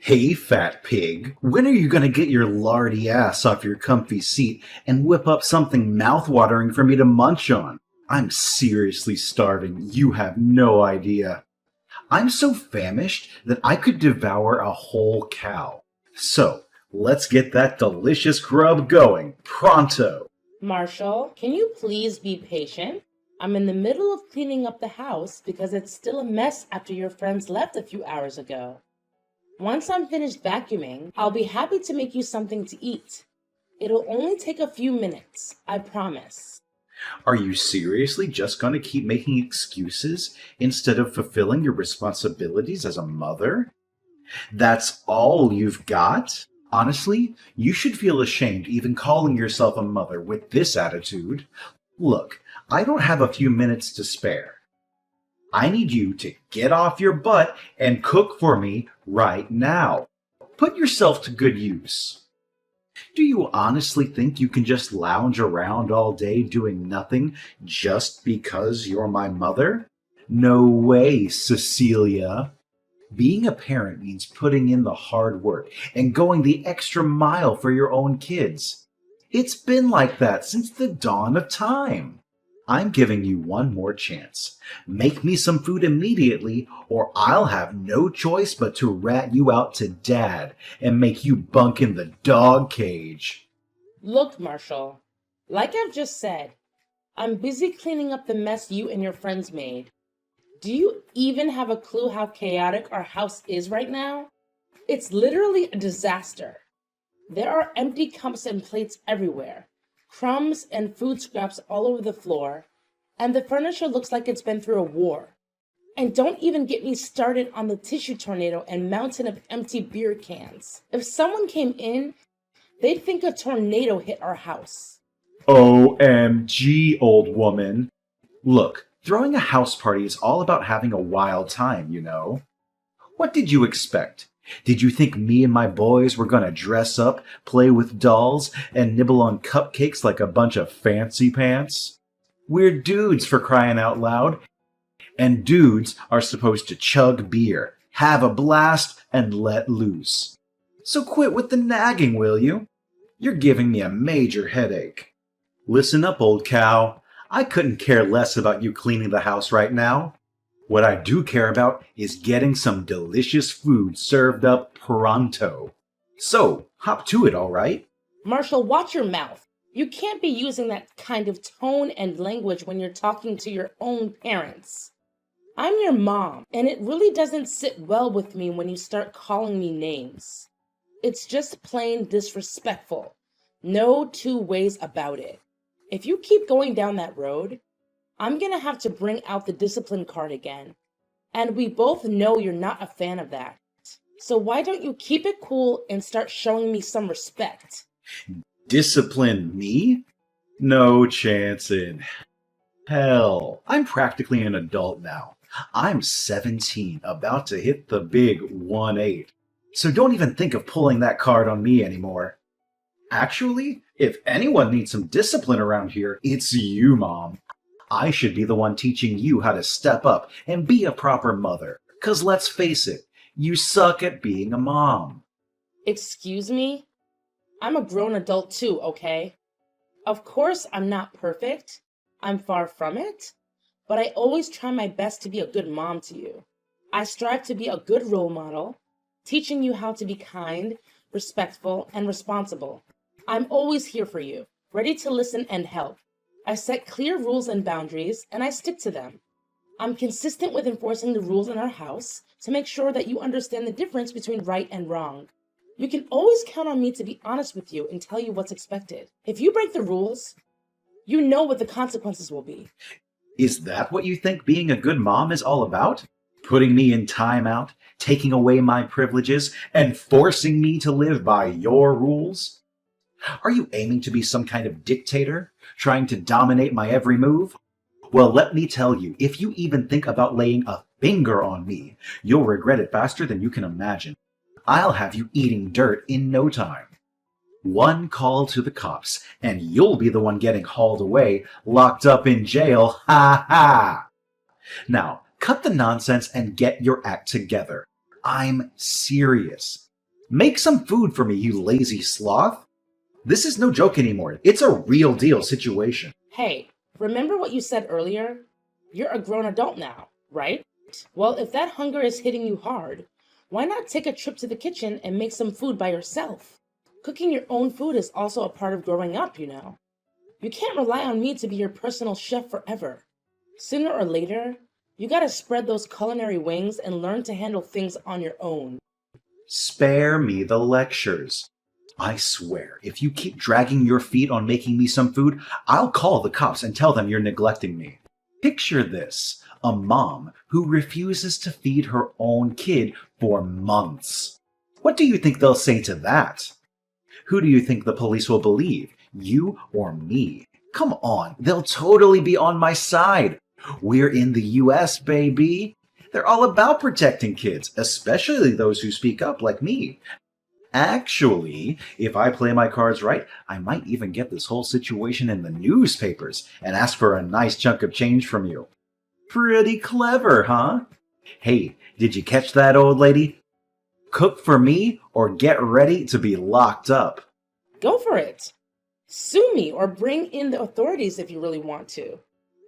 Hey, fat pig, when are you gonna get your lardy ass off your comfy seat and whip up something mouth-watering for me to munch on? I'm seriously starving, you have no idea. I'm so famished that I could devour a whole cow. So, let's get that delicious grub going, pronto! Marshall, can you please be patient? I'm in the middle of cleaning up the house because it's still a mess after your friends left a few hours ago. Once I'm finished vacuuming, I'll be happy to make you something to eat. It'll only take a few minutes, I promise. Are you seriously just gonna keep making excuses instead of fulfilling your responsibilities as a mother? That's all you've got? Honestly, you should feel ashamed even calling yourself a mother with this attitude. Look, I don't have a few minutes to spare. I need you to get off your butt and cook for me right now. Put yourself to good use. Do you honestly think you can just lounge around all day doing nothing just because you're my mother? No way, Cecilia. Being a parent means putting in the hard work and going the extra mile for your own kids. It's been like that since the dawn of time. I'm giving you one more chance. Make me some food immediately, or I'll have no choice but to rat you out to Dad and make you bunk in the dog cage. Look, Marshall, like I've just said, I'm busy cleaning up the mess you and your friends made. Do you even have a clue how chaotic our house is right now? It's literally a disaster. There are empty cups and plates everywhere, crumbs and food scraps all over the floor, and the furniture looks like it's been through a war. And don't even get me started on the tissue tornado and mountain of empty beer cans. If someone came in, they'd think a tornado hit our house. OMG, old woman. Look, throwing a house party is all about having a wild time, you know. What did you expect? Did you think me and my boys were gonna dress up, play with dolls, and nibble on cupcakes like a bunch of fancy pants? We're dudes, for crying out loud. And dudes are supposed to chug beer, have a blast, and let loose. So quit with the nagging, will you? You're giving me a major headache. Listen up, old cow. I couldn't care less about you cleaning the house right now. What I do care about is getting some delicious food served up pronto. So, hop to it, all right? Marshall, watch your mouth. You can't be using that kind of tone and language when you're talking to your own parents. I'm your mom, and it really doesn't sit well with me when you start calling me names. It's just plain disrespectful. No two ways about it. If you keep going down that road, I'm gonna have to bring out the discipline card again. And we both know you're not a fan of that. So why don't you keep it cool and start showing me some respect? Discipline me? No chance in hell. I'm practically an adult now. I'm 17, about to hit the big 1-8. So don't even think of pulling that card on me anymore. Actually, if anyone needs some discipline around here, it's you, Mom. I should be the one teaching you how to step up and be a proper mother. 'Cause let's face it, you suck at being a mom. Excuse me? I'm a grown adult too, okay? Of course I'm not perfect. I'm far from it. But I always try my best to be a good mom to you. I strive to be a good role model, teaching you how to be kind, respectful, and responsible. I'm always here for you, ready to listen and help. I set clear rules and boundaries, and I stick to them. I'm consistent with enforcing the rules in our house to make sure that you understand the difference between right and wrong. You can always count on me to be honest with you and tell you what's expected. If you break the rules, you know what the consequences will be. Is that what you think being a good mom is all about? Putting me in timeout, taking away my privileges, and forcing me to live by your rules? Are you aiming to be some kind of dictator, trying to dominate my every move? Well, let me tell you, if you even think about laying a finger on me, you'll regret it faster than you can imagine. I'll have you eating dirt in no time. One call to the cops, and you'll be the one getting hauled away, locked up in jail, ha ha! Now, cut the nonsense and get your act together. I'm serious. Make some food for me, you lazy sloth. This is no joke anymore. It's a real deal situation. Hey, remember what you said earlier? You're a grown adult now, right? Well, if that hunger is hitting you hard, why not take a trip to the kitchen and make some food by yourself? Cooking your own food is also a part of growing up, you know. You can't rely on me to be your personal chef forever. Sooner or later, you gotta spread those culinary wings and learn to handle things on your own. Spare me the lectures. I swear, if you keep dragging your feet on making me some food, I'll call the cops and tell them you're neglecting me. Picture this, a mom who refuses to feed her own kid for months. What do you think they'll say to that? Who do you think the police will believe, you or me? Come on, they'll totally be on my side. We're in the US, baby. They're all about protecting kids, especially those who speak up like me. Actually, if I play my cards right, I might even get this whole situation in the newspapers and ask for a nice chunk of change from you. Pretty clever, huh? Hey, did you catch that, old lady? Cook for me or get ready to be locked up. Go for it. Sue me or bring in the authorities if you really want to.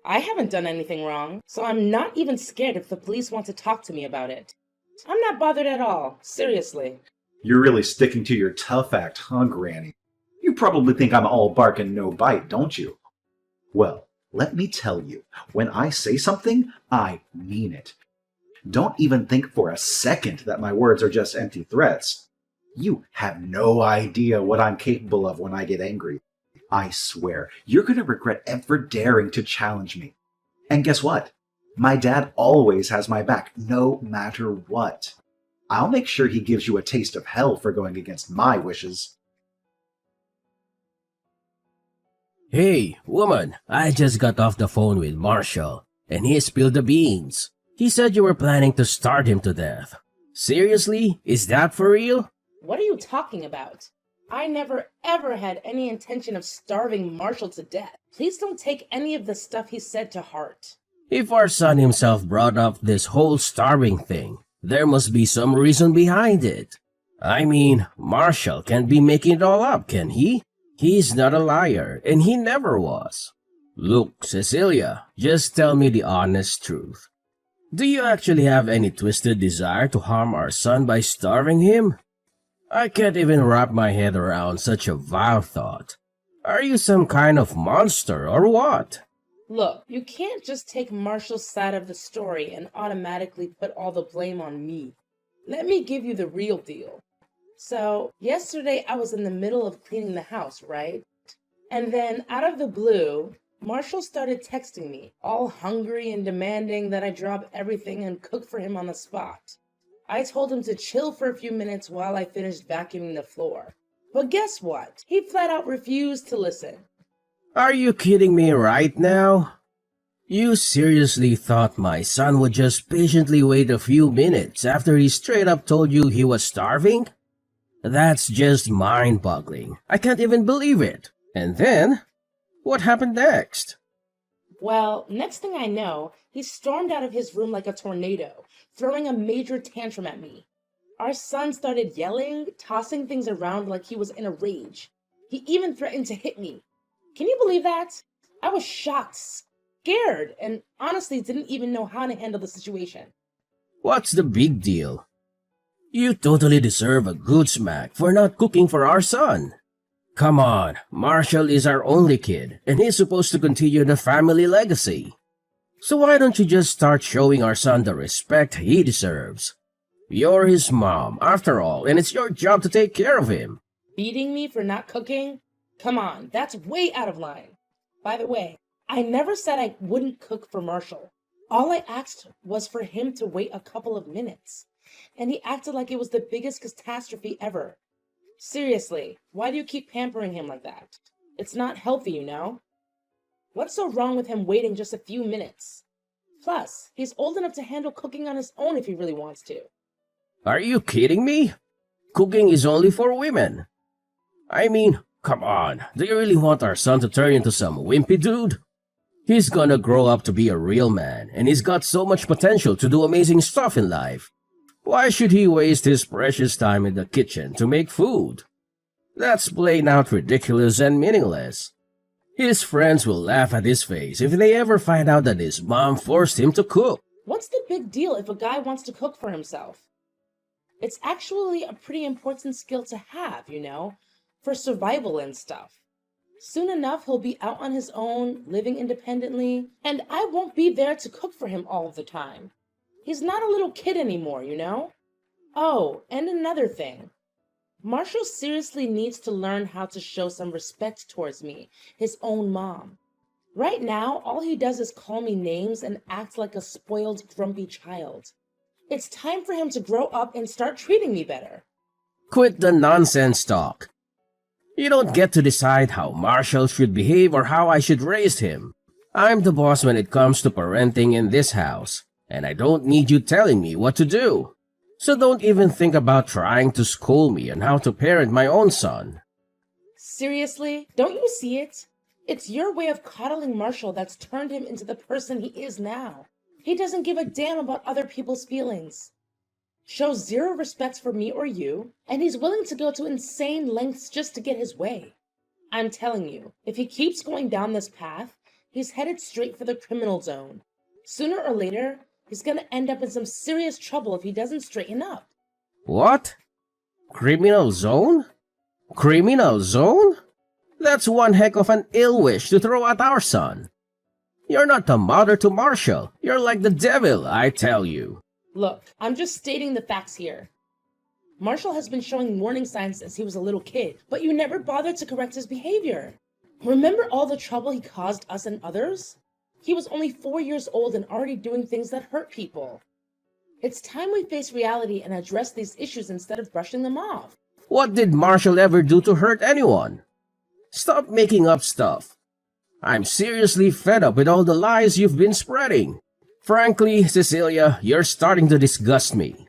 I haven't done anything wrong, so I'm not even scared if the police want to talk to me about it. I'm not bothered at all, seriously. You're really sticking to your tough act, huh, Granny? You probably think I'm all bark and no bite, don't you? Well, let me tell you, when I say something, I mean it. Don't even think for a second that my words are just empty threats. You have no idea what I'm capable of when I get angry. I swear, you're going to regret ever daring to challenge me. And guess what? My dad always has my back, no matter what. I'll make sure he gives you a taste of hell for going against my wishes. Hey, woman, I just got off the phone with Marshall, and he spilled the beans. He said you were planning to starve him to death. Seriously? Is that for real? What are you talking about? I never ever had any intention of starving Marshall to death. Please don't take any of the stuff he said to heart. If our son himself brought up this whole starving thing, there must be some reason behind it. I mean, Marshall can't be making it all up, can he? He's not a liar, and he never was. Look, Cecilia, just tell me the honest truth. Do you actually have any twisted desire to harm our son by starving him? I can't even wrap my head around such a vile thought. Are you some kind of monster or what? Look, you can't just take Marshall's side of the story and automatically put all the blame on me. Let me give you the real deal. So, yesterday I was in the middle of cleaning the house, right? And then, out of the blue, Marshall started texting me, all hungry and demanding that I drop everything and cook for him on the spot. I told him to chill for a few minutes while I finished vacuuming the floor. But guess what? He flat out refused to listen. Are you kidding me right now? You seriously thought my son would just patiently wait a few minutes after he straight up told you he was starving? That's just mind-boggling. I can't even believe it. And then, what happened next? Well, next thing I know, he stormed out of his room like a tornado, throwing a major tantrum at me. Our son started yelling, tossing things around like he was in a rage. He even threatened to hit me. Can you believe that? I was shocked, scared, and honestly didn't even know how to handle the situation. What's the big deal? You totally deserve a good smack for not cooking for our son. Come on, Marshall is our only kid, and he's supposed to continue the family legacy. So why don't you just start showing our son the respect he deserves? You're his mom, after all, and it's your job to take care of him. Beating me for not cooking? Come on, that's way out of line. By the way, I never said I wouldn't cook for Marshall. All I asked was for him to wait a couple of minutes. And he acted like it was the biggest catastrophe ever. Seriously, why do you keep pampering him like that? It's not healthy, you know? What's so wrong with him waiting just a few minutes? Plus, he's old enough to handle cooking on his own if he really wants to. Are you kidding me? Cooking is only for women. I mean, come on, do you really want our son to turn into some wimpy dude? He's gonna grow up to be a real man, and he's got so much potential to do amazing stuff in life. Why should he waste his precious time in the kitchen to make food? That's plain out ridiculous and meaningless. His friends will laugh at his face if they ever find out that his mom forced him to cook. What's the big deal if a guy wants to cook for himself? It's actually a pretty important skill to have, for survival and stuff. Soon enough, he'll be out on his own, living independently, and I won't be there to cook for him all the time. He's not a little kid anymore, Oh, and another thing. Marshall seriously needs to learn how to show some respect towards me, his own mom. Right now, all he does is call me names and act like a spoiled, grumpy child. It's time for him to grow up and start treating me better. Quit the nonsense talk. You don't get to decide how Marshall should behave or how I should raise him. I'm the boss when it comes to parenting in this house, and I don't need you telling me what to do. So don't even think about trying to school me on how to parent my own son. Seriously? Don't you see it? It's your way of coddling Marshall that's turned him into the person he is now. He doesn't give a damn about other people's feelings. Shows zero respect for me or you, and he's willing to go to insane lengths just to get his way. I'm telling you, if he keeps going down this path, he's headed straight for the criminal zone. Sooner or later, he's gonna end up in some serious trouble if he doesn't straighten up. What? Criminal zone? Criminal zone? That's one heck of an ill wish to throw at our son. You're not the mother to Marshall. You're like the devil, I tell you. Look, I'm just stating the facts here. Marshall has been showing warning signs since he was a little kid, but you never bothered to correct his behavior. Remember all the trouble he caused us and others? He was only 4 years old and already doing things that hurt people. It's time we face reality and address these issues instead of brushing them off. What did Marshall ever do to hurt anyone? Stop making up stuff. I'm seriously fed up with all the lies you've been spreading. Frankly, Cecilia, you're starting to disgust me.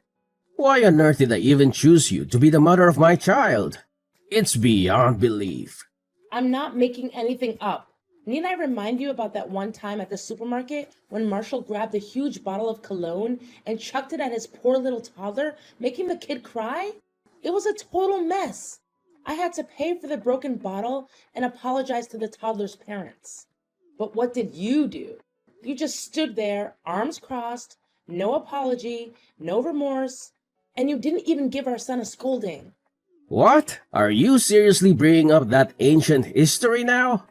Why on earth did I even choose you to be the mother of my child? It's beyond belief. I'm not making anything up. Need I remind you about that one time at the supermarket when Marshall grabbed a huge bottle of cologne and chucked it at his poor little toddler, making the kid cry? It was a total mess. I had to pay for the broken bottle and apologize to the toddler's parents. But what did you do? You just stood there, arms crossed, no apology, no remorse, and you didn't even give our son a scolding. What? Are you seriously bringing up that ancient history now?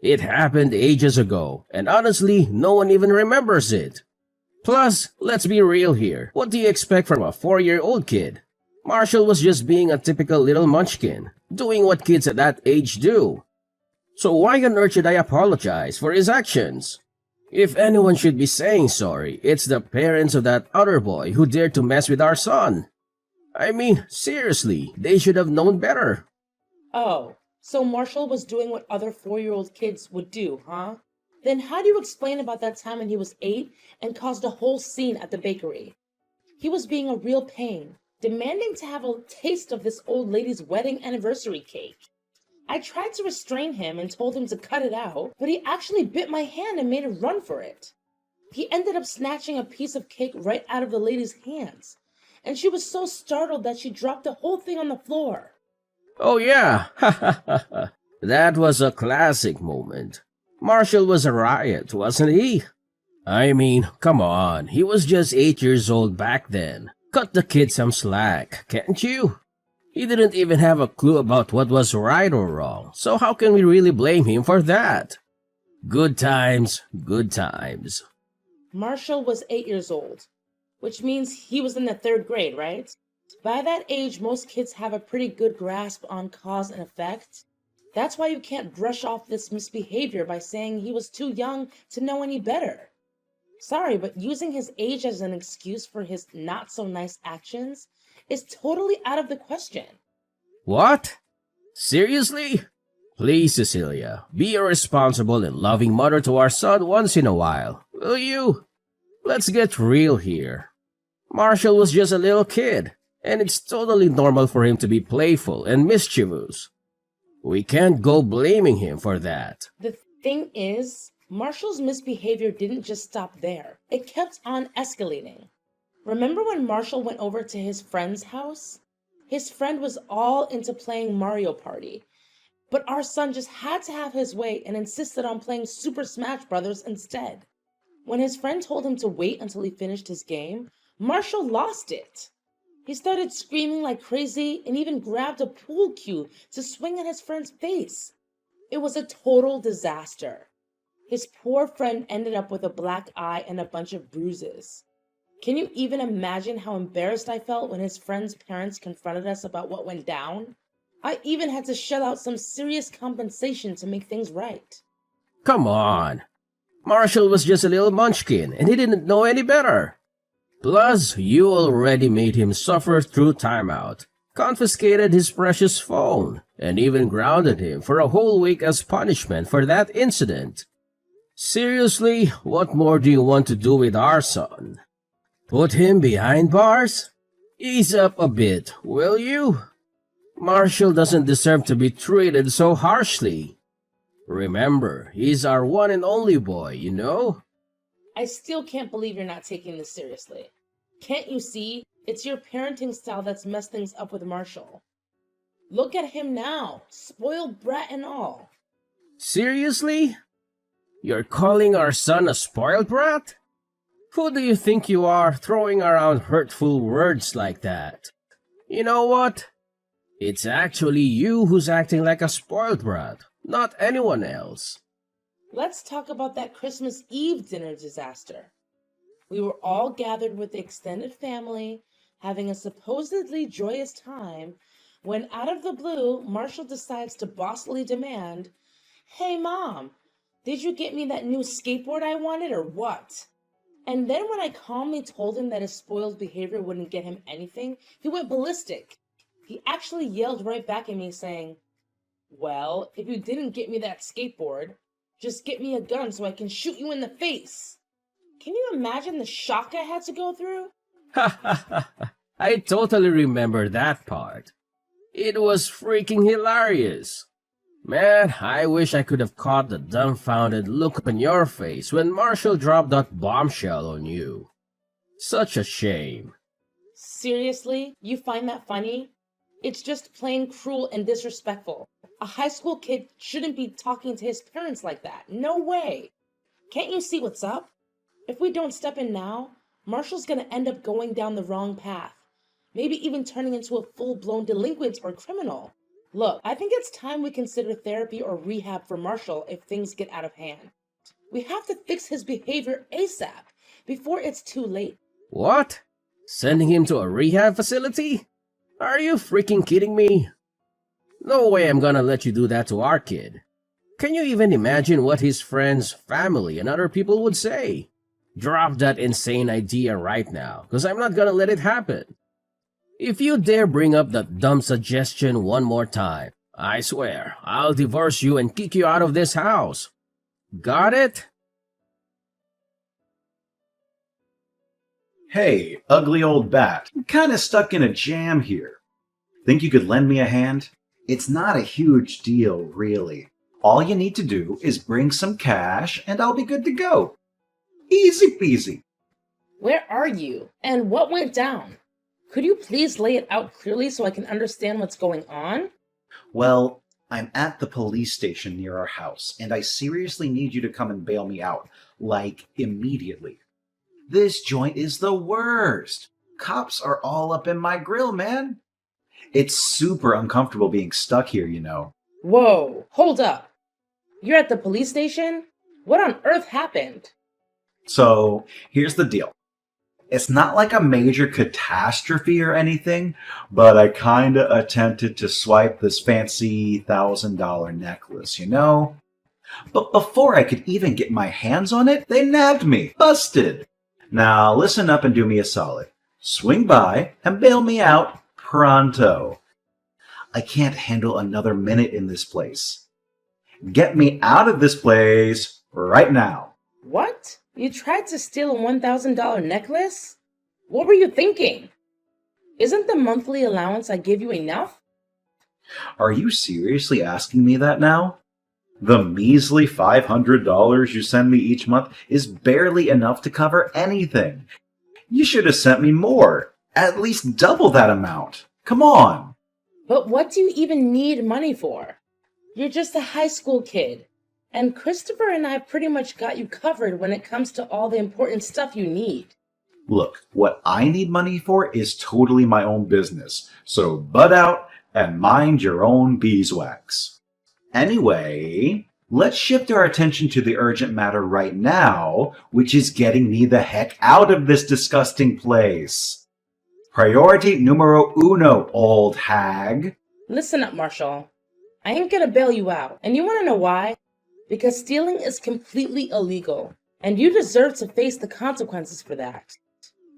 It happened ages ago, and honestly, no one even remembers it. Plus, let's be real here. What do you expect from a 4-year-old kid? Marshall was just being a typical little munchkin, doing what kids at that age do. So why on earth should I apologize for his actions? If anyone should be saying sorry, it's the parents of that other boy who dared to mess with our son. I mean, seriously, they should have known better. Oh, so Marshall was doing what other 4-year-old kids would do, huh? Then how do you explain about that time when he was 8 and caused a whole scene at the bakery? He was being a real pain, demanding to have a taste of this old lady's wedding anniversary cake. I tried to restrain him and told him to cut it out, but he actually bit my hand and made a run for it. He ended up snatching a piece of cake right out of the lady's hands, and she was so startled that she dropped the whole thing on the floor. Oh yeah, that was a classic moment. Marshall was a riot, wasn't he? I mean, come on, he was just 8 years old back then. Cut the kid some slack, can't you? He didn't even have a clue about what was right or wrong, so how can we really blame him for that? Good times, good times. Marshall was 8 years old, which means he was in the 3rd grade, right? By that age, most kids have a pretty good grasp on cause and effect. That's why you can't brush off this misbehavior by saying he was too young to know any better. Sorry, but using his age as an excuse for his not-so-nice actions is totally out of the question. What? Seriously? Please, Cecilia, be a responsible and loving mother to our son once in a while, will you? Let's get real here. Marshall was just a little kid, and it's totally normal for him to be playful and mischievous. We can't go blaming him for that. The thing is, Marshall's misbehavior didn't just stop there. It kept on escalating. Remember when Marshall went over to his friend's house? His friend was all into playing Mario Party, but our son just had to have his way and insisted on playing Super Smash Bros. Instead. When his friend told him to wait until he finished his game, Marshall lost it. He started screaming like crazy and even grabbed a pool cue to swing at his friend's face. It was a total disaster. His poor friend ended up with a black eye and a bunch of bruises. Can you even imagine how embarrassed I felt when his friend's parents confronted us about what went down? I even had to shell out some serious compensation to make things right. Come on. Marshall was just a little munchkin, and he didn't know any better. Plus, you already made him suffer through timeout, confiscated his precious phone, and even grounded him for a whole week as punishment for that incident. Seriously, what more do you want to do with our son? Put him behind bars? Ease up a bit, will you? Marshall doesn't deserve to be treated so harshly. Remember, he's our one and only boy, you know? I still can't believe you're not taking this seriously. Can't you see? It's your parenting style that's messed things up with Marshall. Look at him now, spoiled brat and all. Seriously? You're calling our son a spoiled brat? Who do you think you are throwing around hurtful words like that? You know what? It's actually you who's acting like a spoiled brat, not anyone else. Let's talk about that Christmas Eve dinner disaster. We were all gathered with the extended family, having a supposedly joyous time, when out of the blue, Marshall decides to bossily demand, "Hey Mom, did you get me that new skateboard I wanted or what?" And then when I calmly told him that his spoiled behavior wouldn't get him anything, he went ballistic. He actually yelled right back at me saying, "Well, if you didn't get me that skateboard, just get me a gun so I can shoot you in the face." Can you imagine the shock I had to go through? Ha ha ha! I totally remember that part. It was freaking hilarious. Man, I wish I could have caught the dumbfounded look on your face when Marshall dropped that bombshell on you. Such a shame. Seriously? You find that funny? It's just plain cruel and disrespectful. A high school kid shouldn't be talking to his parents like that. No way. Can't you see what's up? If we don't step in now, Marshall's gonna end up going down the wrong path. Maybe even turning into a full-blown delinquent or criminal. Look, I think it's time we consider therapy or rehab for Marshall if things get out of hand. We have to fix his behavior ASAP, before it's too late. What? Sending him to a rehab facility? Are you freaking kidding me? No way I'm gonna let you do that to our kid. Can you even imagine what his friends, family, and other people would say? Drop that insane idea right now, because I'm not gonna let it happen. If you dare bring up that dumb suggestion one more time, I swear, I'll divorce you and kick you out of this house. Got it? Hey, ugly old bat. I'm kinda stuck in a jam here. Think you could lend me a hand? It's not a huge deal, really. All you need to do is bring some cash and I'll be good to go. Easy peasy. Where are you? And what went down? Could you please lay it out clearly so I can understand what's going on? Well, I'm at the police station near our house, and I seriously need you to come and bail me out. Like, immediately. This joint is the worst. Cops are all up in my grill, man. It's super uncomfortable being stuck here, you know. Whoa, hold up. You're at the police station? What on earth happened? So, here's the deal. It's not like a major catastrophe or anything, but I kinda attempted to swipe this fancy $1,000 necklace, you know? But before I could even get my hands on it, they nabbed me. Busted. Now listen up and do me a solid. Swing by and bail me out pronto. I can't handle another minute in this place. Get me out of this place right now. What? You tried to steal a $1,000 necklace? What were you thinking? Isn't the monthly allowance I give you enough? Are you seriously asking me that now? The measly $500 you send me each month is barely enough to cover anything. You should have sent me more. At least double that amount. Come on. But what do you even need money for? You're just a high school kid. And Christopher and I pretty much got you covered when it comes to all the important stuff you need. Look, what I need money for is totally my own business. So butt out and mind your own beeswax. Anyway, let's shift our attention to the urgent matter right now, which is getting me the heck out of this disgusting place. Priority numero uno, old hag. Listen up, Marshall. I ain't gonna bail you out. And you wanna know why? Because stealing is completely illegal. And you deserve to face the consequences for that.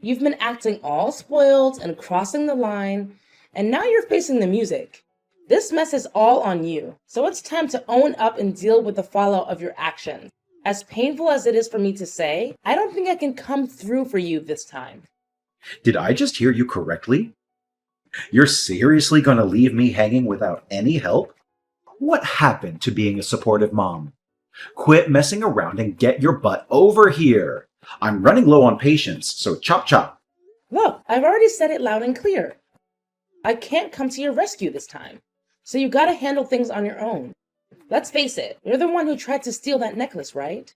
You've been acting all spoiled and crossing the line, and now you're facing the music. This mess is all on you, so it's time to own up and deal with the fallout of your actions. As painful as it is for me to say, I don't think I can come through for you this time. Did I just hear you correctly? You're seriously gonna leave me hanging without any help? What happened to being a supportive mom? Quit messing around and get your butt over here. I'm running low on patience, so chop chop. Look, I've already said it loud and clear. I can't come to your rescue this time, so you gotta handle things on your own. Let's face it, you're the one who tried to steal that necklace, right?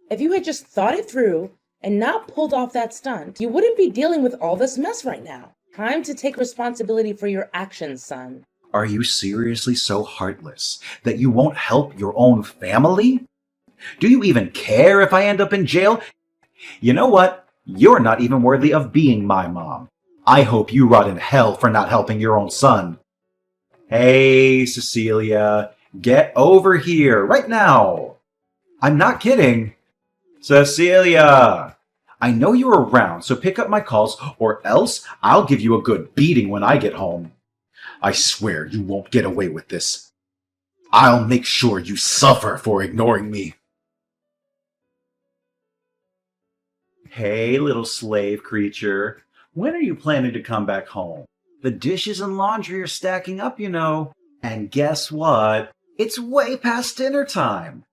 If you had just thought it through and not pulled off that stunt, you wouldn't be dealing with all this mess right now. Time to take responsibility for your actions, son. Are you seriously so heartless that you won't help your own family? Do you even care if I end up in jail? You know what? You're not even worthy of being my mom. I hope you rot in hell for not helping your own son. Hey, Cecilia, get over here right now. I'm not kidding. Cecilia, I know you're around, so pick up my calls or else I'll give you a good beating when I get home. I swear you won't get away with this. I'll make sure you suffer for ignoring me. Hey, little slave creature. When are you planning to come back home? The dishes and laundry are stacking up, you know. And guess what? It's way past dinner time.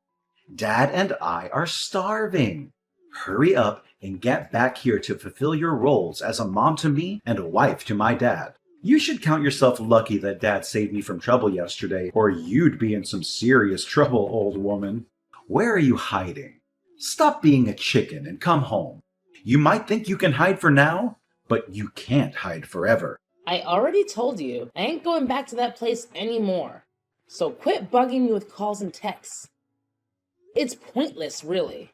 Dad and I are starving. Hurry up and get back here to fulfill your roles as a mom to me and a wife to my dad. You should count yourself lucky that Dad saved me from trouble yesterday, or you'd be in some serious trouble, old woman. Where are you hiding? Stop being a chicken and come home. You might think you can hide for now, but you can't hide forever. I already told you, I ain't going back to that place anymore. So quit bugging me with calls and texts. It's pointless, really.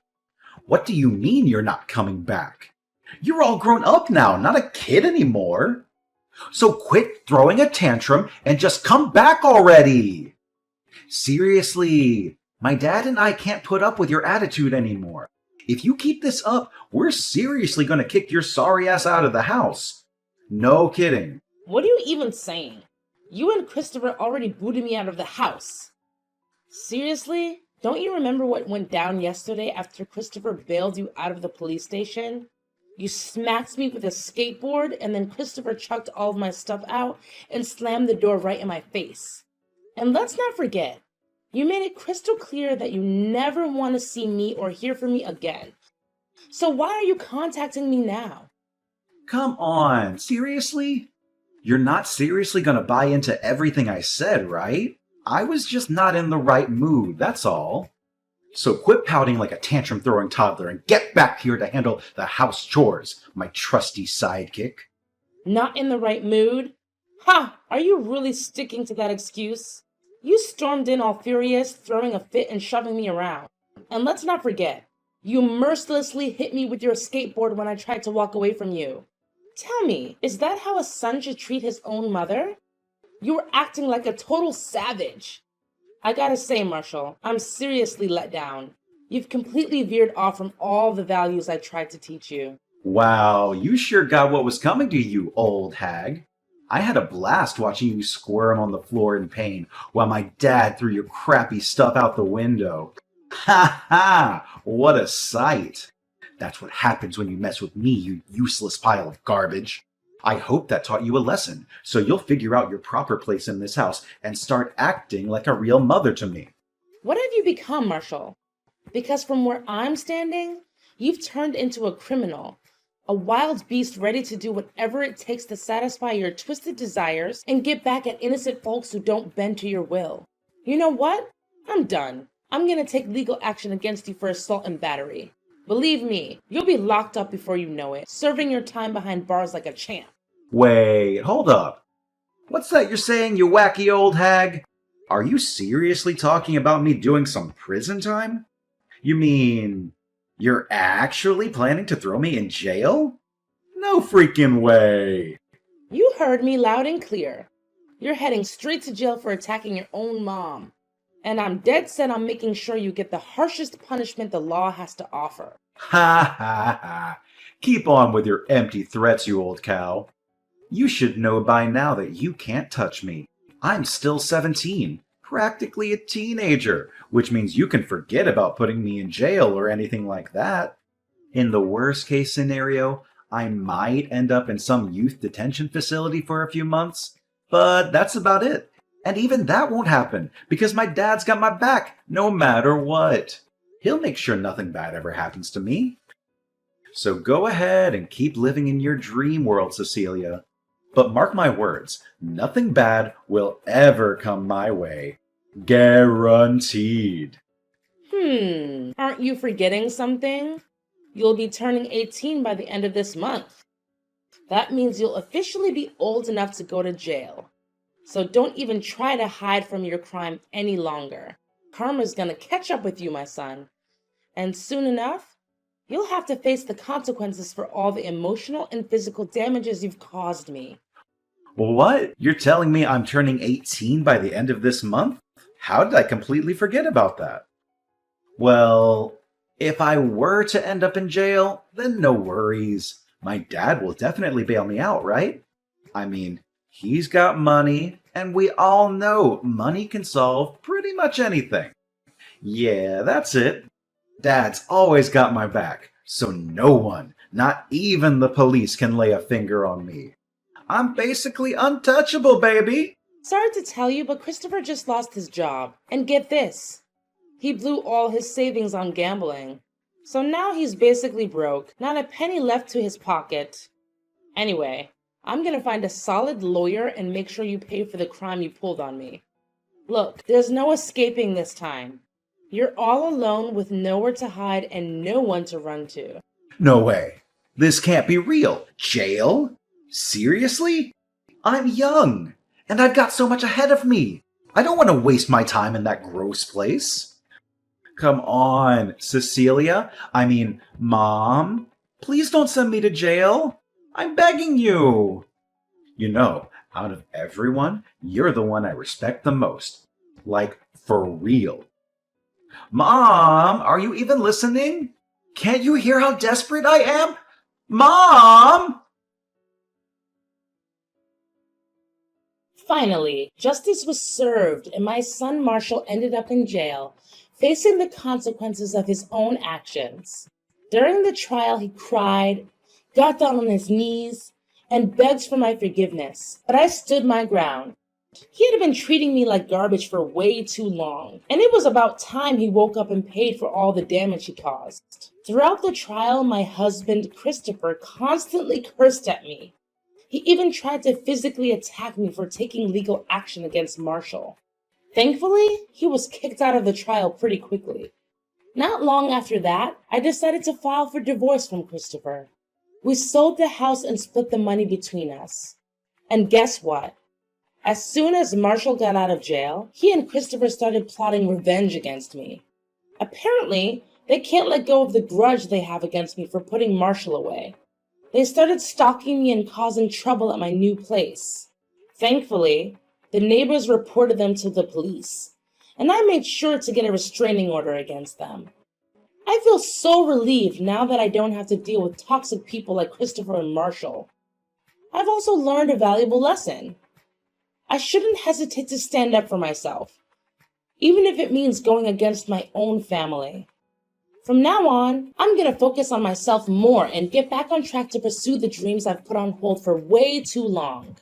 What do you mean you're not coming back? You're all grown up now, not a kid anymore. So quit throwing a tantrum and just come back already. Seriously, my dad and I can't put up with your attitude anymore. If you keep this up, we're seriously going to kick your sorry ass out of the house. No kidding. What are you even saying? You and Christopher already booted me out of the house. Seriously? Don't you remember what went down yesterday after Christopher bailed you out of the police station? You smacked me with a skateboard, and then Christopher chucked all of my stuff out and slammed the door right in my face. And let's not forget, you made it crystal clear that you never want to see me or hear from me again. So why are you contacting me now? Come on, seriously? You're not seriously gonna buy into everything I said, right? I was just not in the right mood, that's all. So quit pouting like a tantrum-throwing toddler and get back here to handle the house chores, my trusty sidekick. Not in the right mood? Ha! Are you really sticking to that excuse? You stormed in all furious, throwing a fit and shoving me around. And let's not forget, you mercilessly hit me with your skateboard when I tried to walk away from you. Tell me, is that how a son should treat his own mother? You were acting like a total savage. I gotta say, Marshall, I'm seriously let down. You've completely veered off from all the values I tried to teach you. Wow, you sure got what was coming to you, old hag. I had a blast watching you squirm on the floor in pain while my dad threw your crappy stuff out the window. Ha ha! What a sight! That's what happens when you mess with me, you useless pile of garbage. I hope that taught you a lesson, so you'll figure out your proper place in this house and start acting like a real mother to me. What have you become, Marshall? Because from where I'm standing, you've turned into a criminal, A wild beast ready to do whatever it takes to satisfy your twisted desires and get back at innocent folks who don't bend to your will. You know what? I'm done. I'm gonna take legal action against you for assault and battery. Believe me, you'll be locked up before you know it, serving your time behind bars like a champ. Wait, hold up. What's that you're saying, you wacky old hag? Are you seriously talking about me doing some prison time? You mean you're actually planning to throw me in jail? No freaking way. You heard me loud and clear. You're heading straight to jail for attacking your own mom. And I'm dead set on making sure you get the harshest punishment the law has to offer. Ha ha ha. Keep on with your empty threats, you old cow. You should know by now that you can't touch me. I'm still 17, practically a teenager, which means you can forget about putting me in jail or anything like that. In the worst case scenario, I might end up in some youth detention facility for a few months, but that's about it. And even that won't happen, because my dad's got my back, no matter what. He'll make sure nothing bad ever happens to me. So go ahead and keep living in your dream world, Cecilia. But mark my words, nothing bad will ever come my way. Guaranteed. Aren't you forgetting something? You'll be turning 18 by the end of this month. That means you'll officially be old enough to go to jail. So don't even try to hide from your crime any longer. Karma's gonna catch up with you, my son. And soon enough, you'll have to face the consequences for all the emotional and physical damages you've caused me. What? You're telling me I'm turning 18 by the end of this month? How did I completely forget about that? Well, if I were to end up in jail, then no worries. My dad will definitely bail me out, right? I mean, he's got money, and we all know money can solve pretty much anything. Yeah, that's it. Dad's always got my back, so no one, not even the police, can lay a finger on me. I'm basically untouchable, baby. Sorry to tell you, but Christopher just lost his job. And get this, he blew all his savings on gambling. So now he's basically broke, not a penny left to his pocket. Anyway, I'm gonna find a solid lawyer and make sure you pay for the crime you pulled on me. Look, there's no escaping this time. You're all alone with nowhere to hide and no one to run to. No way. This can't be real. Jail? Seriously? I'm young, and I've got so much ahead of me. I don't want to waste my time in that gross place. Come on, Cecilia. Mom. Please don't send me to jail. I'm begging you. You know, out of everyone, you're the one I respect the most. Like, for real. Mom, are you even listening? Can't you hear how desperate I am? Mom! Finally, justice was served and my son Marshall ended up in jail, facing the consequences of his own actions. During the trial, he cried, got down on his knees, and begged for my forgiveness, but I stood my ground. He had been treating me like garbage for way too long, and it was about time he woke up and paid for all the damage he caused. Throughout the trial, my husband, Christopher, constantly cursed at me. He even tried to physically attack me for taking legal action against Marshall. Thankfully, he was kicked out of the trial pretty quickly. Not long after that, I decided to file for divorce from Christopher. We sold the house and split the money between us. And guess what? As soon as Marshall got out of jail, he and Christopher started plotting revenge against me. Apparently, they can't let go of the grudge they have against me for putting Marshall away. They started stalking me and causing trouble at my new place. Thankfully, the neighbors reported them to the police, and I made sure to get a restraining order against them. I feel so relieved now that I don't have to deal with toxic people like Christopher and Marshall. I've also learned a valuable lesson. I shouldn't hesitate to stand up for myself, even if it means going against my own family. From now on, I'm going to focus on myself more and get back on track to pursue the dreams I've put on hold for way too long.